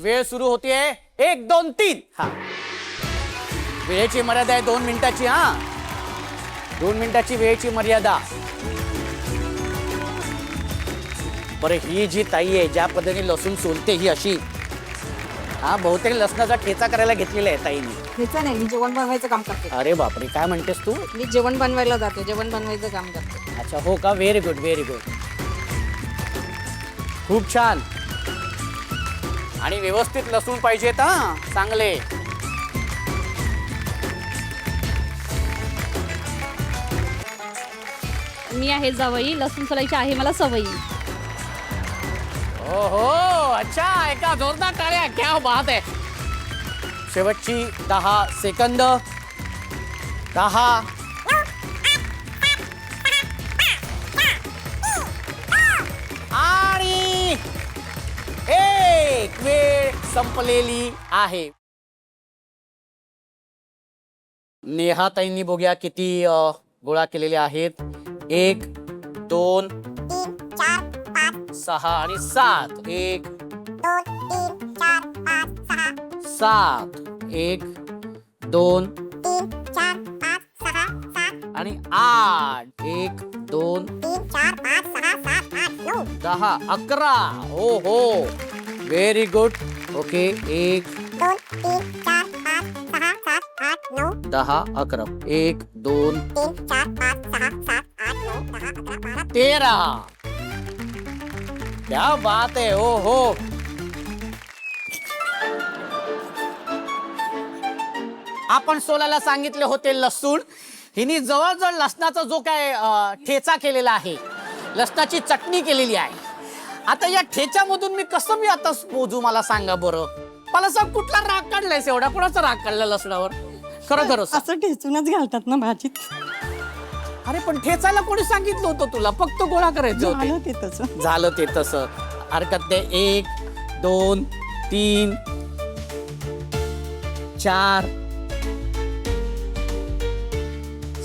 वेळ सुरू होतीये 1 2 3 हा वेळेची मर्यादा आहे 2 मिनिटाची हा 2 मिनिटाची वेळेची मर्यादा बरं ही जी ताई आहे ज्या पद्धतीने लसूण सोलते ही अशी हा बहुतेक लसणाचा ठेचा करायला घेतलेला आहे ताईने ठेचा नाही मी जेवण बनवायचं काम करते अरे बापरे काय म्हणतेस तू मी जेवण बनवायला जाते जेवण बनवायचं काम करते अच्छा हो का व्हेरी गुड खूप छान आणि व्यवस्थित लसूण पाहिजेत हा चांगले मी आहे जावई लसूण सोलायची आहे मला सवयी हो अच्छा एका जोरदार टाळ्या क्या बात आहे शेवटची 10 सेकंद 10 आणि 1 वेळ संपलेली आहे नेहाताईंनी बघूया किती गोळा केलेले आहेत 1 2 3 4 5 6 आणि 7 1 2 3 4 5 6 7 1 2 3 4 5 6 7 आणि 8 1 2 3 4 5 6 7 8 9 10 11 हो हो व्हेरी गुड ओके 1 2 3 4 5 6 7 8 9 10 11 1 2 3 4 5 6 7 8 9 10 11 12 13 क्या बात है ओ हो आपण सोलाला सांगितले होते लसूण हिने जवळजवळ लसणाचा जो काय ठेचा केलेला आहे लसणाची चटणी केलेली आहे आता या ठेच्यामधून मी कसं आता मोजू मला सांगा बरं मला सांग कुठला राग काढलायस एवढा कोणाचा राग काढला लसणावर खरं खरं असं ठेचूनच घालतात ना भाजीत अरे पण ठेचायला कोणी सांगितलं होतं तुला फक्त गोळा करायचं झालं ते तसं झालं ते तसं हरकत नाही 1 2 3 4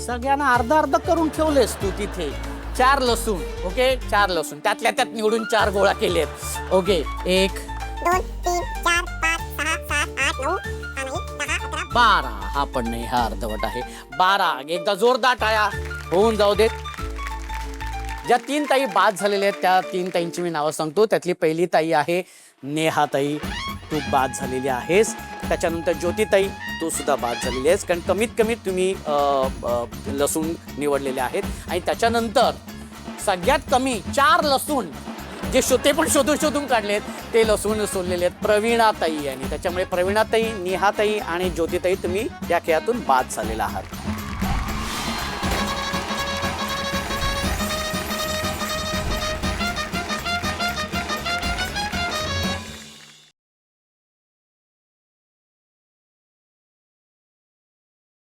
सगळ्यांना अर्धा अर्धा करून ठेवलेस तू तिथे 4 लसूण ओके 4 लसूण त्यातल्या त्यात निवडून 4 गोळा केलेत ओके 1 2 3 4 5 6 7 8 9 आणि 10 11 12 हा पण नाही हा अर्धवट आहे 12 एकदा जोरदार टाळ्या होऊन जाऊ देत ज्या 3 ताई बाद झालेल्या आहेत त्या 3 ताईंची मी नावं सांगतो त्यातली पहिली ताई आहे नेहाताई तू बाद झालेली आहेस त्याच्यानंतर ज्योतिताई तू सुद्धा बाद झालेली आहेस कारण कमीत कमी तुम्ही लसूण निवडलेले आहेत आणि त्याच्यानंतर सगळ्यात कमी 4 लसूण जे ते पण शोधून काढलेत ते लसूण सोडलेले आहेत प्रवीणाताई आणि त्याच्यामुळे प्रवीणाताई नेहाताई आणि ज्योतिताई तुम्ही या खेळातून बाद झालेला आहात